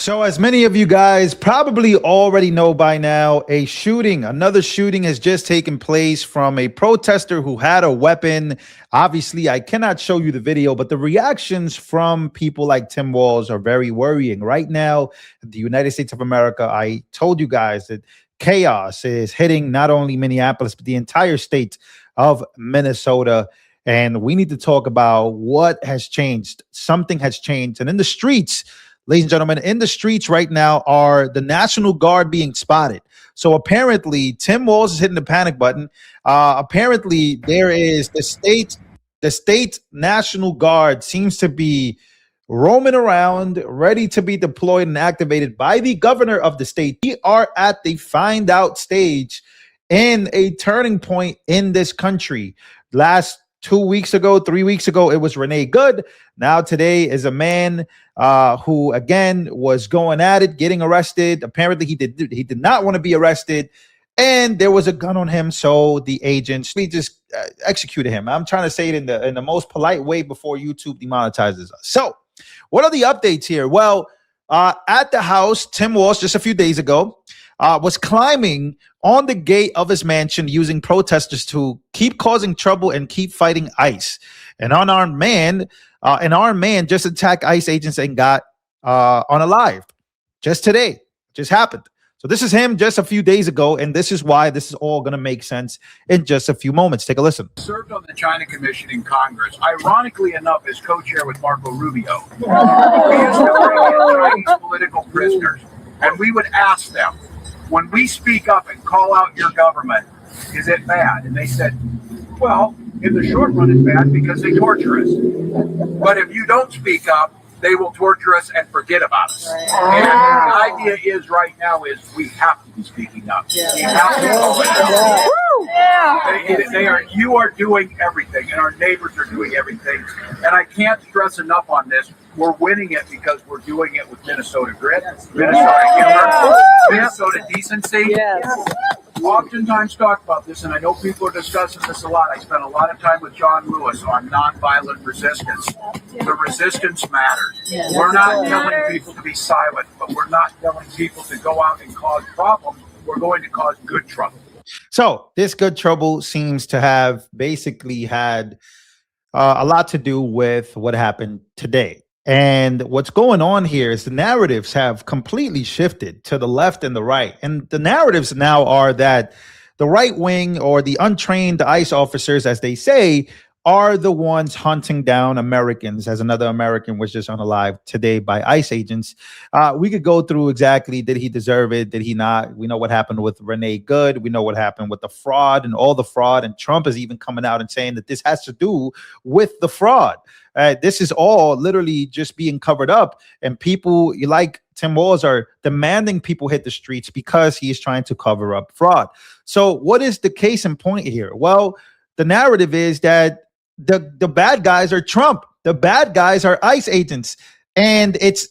So as many of you guys probably already know by now, another shooting has just taken place from a protester who had a weapon. Obviously, I cannot show you the video, but the reactions from people like Tim Walz are very worrying. Right now, the United States of America, I told you guys that chaos is hitting not only Minneapolis, but the entire state of Minnesota. And we need to talk about what has changed. Something has changed. And in the streets, ladies and gentlemen, in the streets right now are the National Guard being spotted. So apparently, Tim Walz is hitting the panic button. Apparently, there is the state National Guard seems to be roaming around, ready to be deployed and activated by the governor of the state. We are at the find out stage in a turning point in this country. Last 2 weeks ago, 3 weeks ago, it was Renee Good. Now today is a man who again was going at it, getting arrested. Apparently he did not want to be arrested, and there was a gun on him. So the agents just executed him. I'm trying to say it in the most polite way before YouTube demonetizes us. So what are the updates here? Well, at the house, Tim Walz just a few days ago was climbing on the gate of his mansion using protesters to keep causing trouble and keep fighting ICE. An unarmed man just attacked ICE agents and got unalived. Just today, just happened. So this is him just a few days ago, and this is why this is all going to make sense in just a few moments. Take a listen. Served on the China Commission in Congress, ironically enough, as co-chair with Marco Rubio. We used to bring in Chinese political prisoners, and we would ask them, when we speak up and call out your government, is it bad? And they said, well, in the short run, it's bad because they torture us. But if you don't speak up, they will torture us and forget about us. And the idea is right now is we have to be speaking up. We have to call it out. You are doing everything, and our neighbors are doing everything. And I can't stress enough on this. We're winning it because we're doing it with Minnesota grit, Minnesota humor, Minnesota decency. Oftentimes talk about this, and I know people are discussing this a lot. I spent a lot of time with John Lewis on nonviolent resistance. The resistance matters. We're not telling people to be silent, but we're not telling people to go out and cause problems. We're going to cause good trouble. So this good trouble seems to have basically had a lot to do with what happened today. And what's going on here is the narratives have completely shifted to the left and the right. And the narratives now are that the right wing, or the untrained ICE officers, as they say, are the ones hunting down Americans, as another American was just unalived today by ICE agents. We could go through exactly, did he deserve it? Did he not? We know what happened with Renee Good. We know what happened with the fraud and all the fraud. And Trump is even coming out and saying that this has to do with the fraud. This is all literally just being covered up. And people like Tim Walz are demanding people hit the streets because he is trying to cover up fraud. So what is the case in point here? Well, the narrative is that the bad guys are Trump. The bad guys are ICE agents. And it's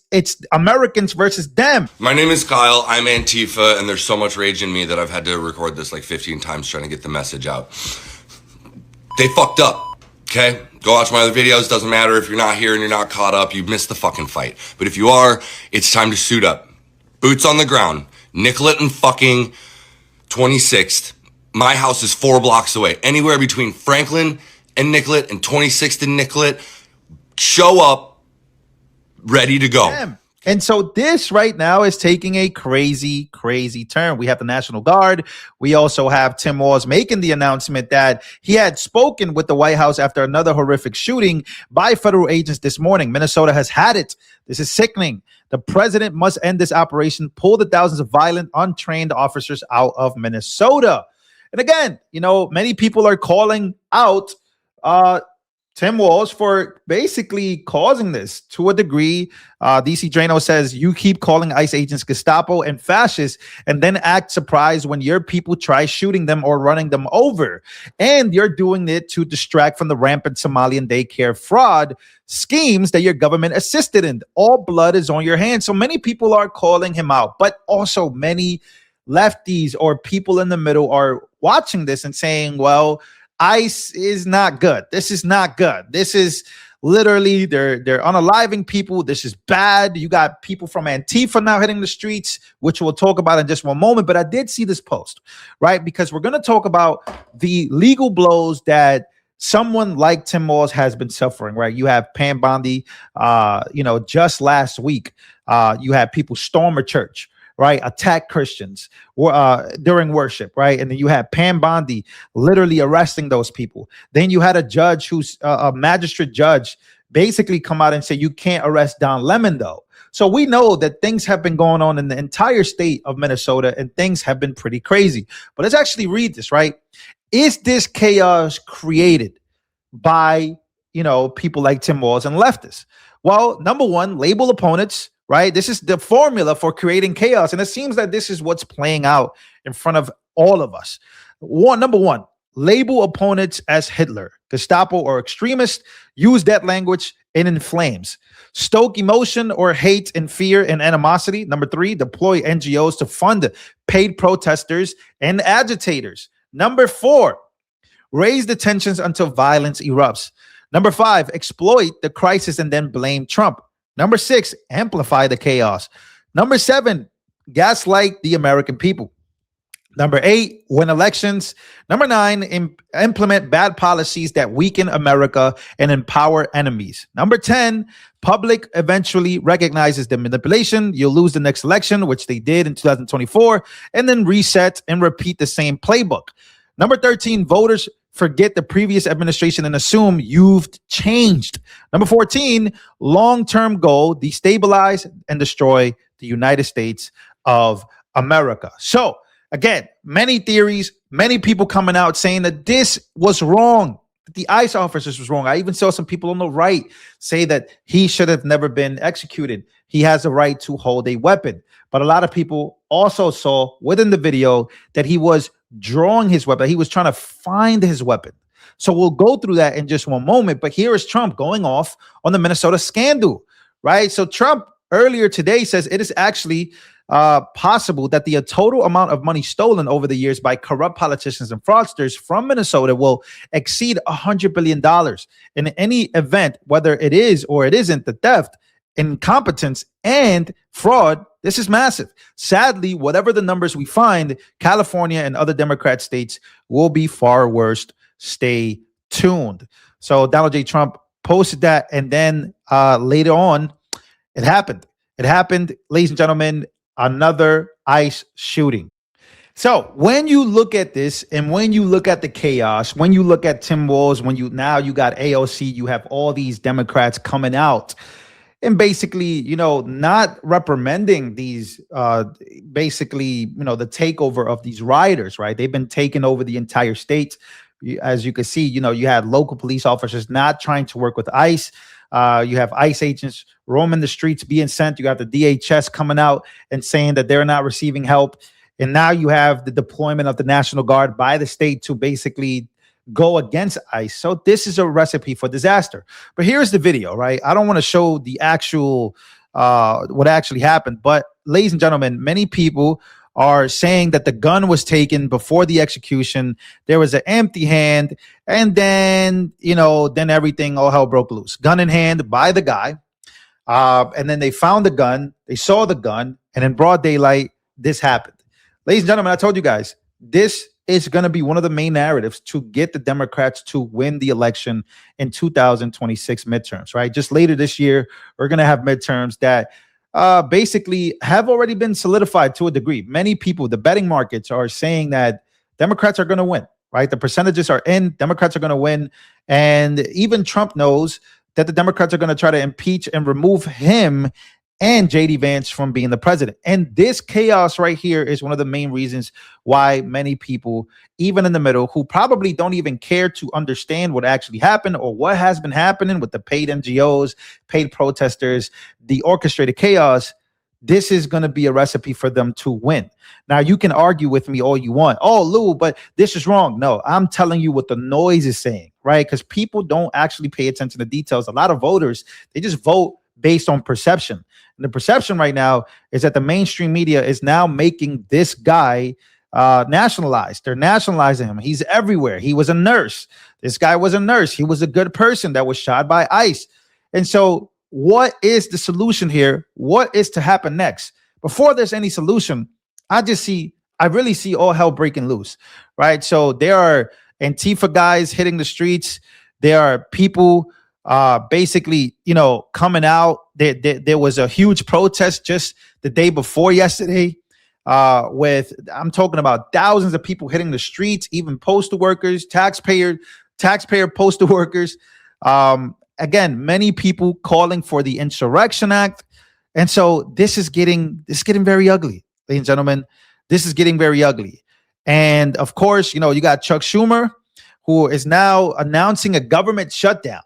Americans versus them. My name is Kyle. I'm Antifa, and there's so much rage in me that I've had to record this like 15 times trying to get the message out. They fucked up, okay? Go watch my other videos. Doesn't matter if you're not here and you're not caught up. You missed the fucking fight. But if you are, it's time to suit up. Boots on the ground. Nicollet and fucking 26th. My house is 4 blocks away. Anywhere between Franklin and Nicollet and 26th and Nicollet. Show up, ready to go. Damn. And so this right now is taking a crazy, crazy turn. We have the National Guard. We also have Tim Walz making the announcement that he had spoken with the White House after another horrific shooting by federal agents this morning. Minnesota has had it. This is sickening. The president must end this operation, pull the thousands of violent, untrained officers out of Minnesota. And again, you know, many people are calling out Tim Walz for basically causing this to a degree. DC Drano says, you keep calling ICE agents Gestapo and fascists and then act surprised when your people try shooting them or running them over. And you're doing it to distract from the rampant Somalian daycare fraud schemes that your government assisted in. All blood is on your hands. So many people are calling him out, but also many lefties or people in the middle are watching this and saying, well, ICE is not good. This is not good. This is Literally, they're unaliving people. This is bad. You got people from Antifa now hitting the streets, which we'll talk about in just one moment. But I did see this post, right? Because we're going to talk about the legal blows that someone like Tim Walz has been suffering, right? You have Pam Bondi, just last week, you had people storm a church, right? Attack Christians during worship, right? And then you had Pam Bondi literally arresting those people. Then you had a judge who's a magistrate judge basically come out and say, you can't arrest Don Lemon though. So we know that things have been going on in the entire state of Minnesota and things have been pretty crazy. But let's actually read this, right? Is this chaos created by, people like Tim Walz and leftists? Well, number one, label opponents, right? This is the formula for creating chaos. And it seems that this is what's playing out in front of all of us. Number one, label opponents as Hitler, Gestapo, or extremist. Use that language and inflames. Stoke emotion or hate and fear and animosity. Number three, deploy NGOs to fund paid protesters and agitators. Number four, raise the tensions until violence erupts. Number five, exploit the crisis and then blame Trump. Number six, amplify the chaos. Number seven, gaslight the American people. Number eight, win elections. Number nine, implement bad policies that weaken America and empower enemies. Number 10, public eventually recognizes the manipulation. You'll lose the next election, which they did in 2024, and then reset and repeat the same playbook. Number 13, voters forget the previous administration and assume you've changed. Number 14, long-term goal, destabilize and destroy the United States of America. So again, many theories, many people coming out saying that this was wrong, that the ICE officers was wrong. I even saw some people on the right say that he should have never been executed. He has a right to hold a weapon. But a lot of people also saw within the video that he was drawing his weapon. He was trying to find his weapon. So we'll go through that in just one moment. But here is Trump going off on the Minnesota scandal, right? So Trump earlier today says it is actually possible that the total amount of money stolen over the years by corrupt politicians and fraudsters from Minnesota will exceed $100 billion. In any event, whether it is or it isn't, the theft, incompetence, and fraud, this is massive. Sadly, whatever the numbers we find, California and other Democrat states will be far worse. Stay tuned. So Donald J. Trump posted that, and then later on, it happened. It happened, ladies and gentlemen, another ICE shooting. So when you look at this and when you look at the chaos, when you look at Tim Walz, when you got AOC, you have all these Democrats coming out and basically, not reprimanding these, the takeover of these rioters, right? They've been taking over the entire state. As you can see, you had local police officers not trying to work with ICE. You have ICE agents roaming the streets being sent. You got the DHS coming out and saying that they're not receiving help. And now you have the deployment of the National Guard by the state to basically go against ICE. So this is a recipe for disaster. But here's the video, right? I don't want to show the actual what actually happened. But ladies and gentlemen, many people are saying that the gun was taken before the execution. There was an empty hand, and then then everything, all hell broke loose. Gun in hand by the guy, and then they found the gun. They saw the gun, and in broad daylight, this happened. Ladies and gentlemen, I told you guys, this is going to be one of the main narratives to get the Democrats to win the election in 2026 midterms, right? Just later this year, we're going to have midterms that basically have already been solidified to a degree. Many people, the betting markets, are saying that Democrats are going to win, right? The percentages are in, Democrats are going to win. And even Trump knows that the Democrats are going to try to impeach and remove him and JD Vance from being the president. And this chaos right here is one of the main reasons why many people, even in the middle, who probably don't even care to understand what actually happened or what has been happening with the paid NGOs, paid protesters, the orchestrated chaos, this is going to be a recipe for them to win. Now, you can argue with me all you want. Oh, Lou, but this is wrong. No, I'm telling you what the noise is saying, right? Because people don't actually pay attention to details. A lot of voters, they just vote based on perception. And the perception right now is that the mainstream media is now making this guy nationalized. They're nationalizing him. He's everywhere. He was a nurse. This guy was a nurse. He was a good person that was shot by ICE. And so what is the solution here? What is to happen next? Before there's any solution, I really see all hell breaking loose, right? So there are Antifa guys hitting the streets. There are people basically, coming out. There was a huge protest just the day before yesterday I'm talking about thousands of people hitting the streets, even postal workers, taxpayer postal workers. Again, many people calling for the Insurrection Act. And so this is getting very ugly, ladies and gentlemen. This is getting very ugly. And of course, you got Chuck Schumer, who is now announcing a government shutdown.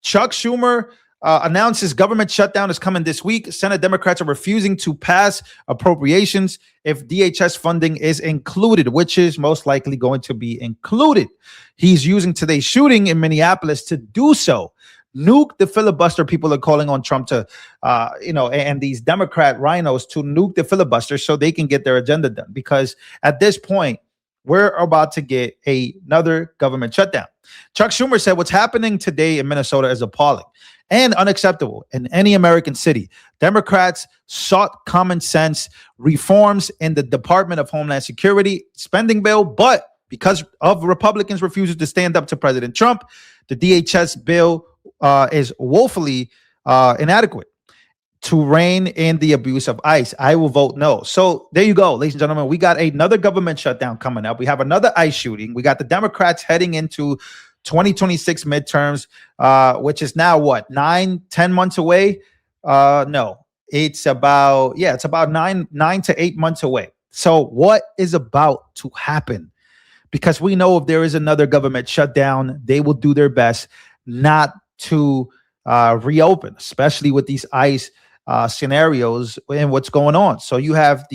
Chuck Schumer announces government shutdown is coming this week. Senate Democrats are refusing to pass appropriations if DHS funding is included, which is most likely going to be included. He's using today's shooting in Minneapolis to do so. Nuke the filibuster. People are calling on Trump to, and these Democrat rhinos to nuke the filibuster so they can get their agenda done. Because at this point, we're about to get another government shutdown. Chuck Schumer said what's happening today in Minnesota is appalling and unacceptable in any American city. Democrats sought common sense reforms in the Department of Homeland Security spending bill, but because of Republicans' refusal to stand up to President Trump, the DHS bill is woefully inadequate to rein in the abuse of ICE. I will vote no. So there you go, ladies and gentlemen. We got another government shutdown coming up. We have another ICE shooting. We got the Democrats heading into 2026 midterms, which is now what, 9-10 months away? No, it's about 9 to 8 months away. So what is about to happen? Because we know if there is another government shutdown, they will do their best not to reopen, especially with these ICE scenarios and what's going on. So you have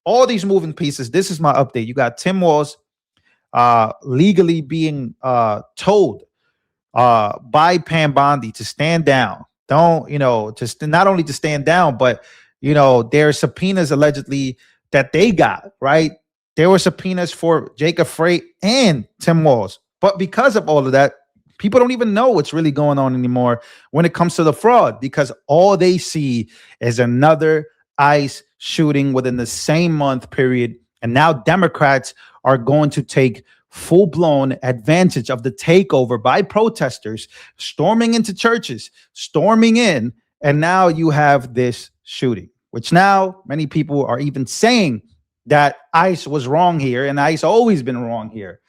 all these moving pieces. This is my update. You got Tim Walz legally being told by Pam Bondi to stand down. Not only to stand down, but there are subpoenas allegedly that they got, right? There were subpoenas for Jacob Frey and Tim Walz. But because of all of that, people don't even know what's really going on anymore when it comes to the fraud, because all they see is another ICE shooting within the same month period. And now Democrats are going to take full-blown advantage of the takeover by protesters, storming into churches, storming in. And now you have this shooting, which now many people are even saying that ICE was wrong here, and ICE always been wrong here.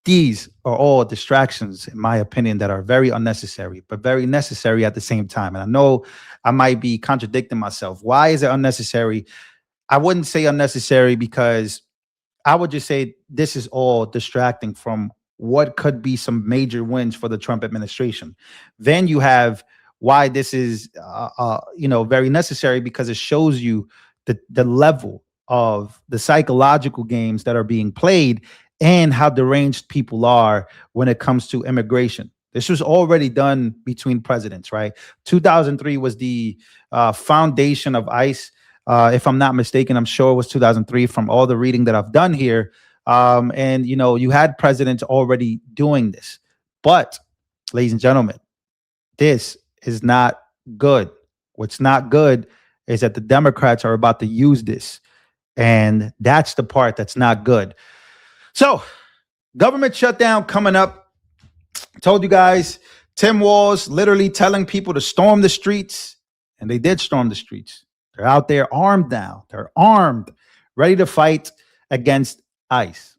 These are all distractions, in my opinion, that are very unnecessary, but very necessary at the same time. And I know I might be contradicting myself. Why is it unnecessary? I wouldn't say unnecessary because I would just say this is all distracting from what could be some major wins for the Trump administration. Then you have why this is, very necessary, because it shows you the level of the psychological games that are being played and how deranged people are when it comes to immigration. This was already done between presidents, right? 2003 was the foundation of ICE. If I'm not mistaken, I'm sure it was 2003 from all the reading that I've done here. And you had presidents already doing this. But, ladies and gentlemen, this is not good. What's not good is that the Democrats are about to use this. And that's the part that's not good. So, government shutdown coming up. Told you guys, Tim Walz literally telling people to storm the streets. And they did storm the streets. They're out there armed now. They're armed, ready to fight against ICE.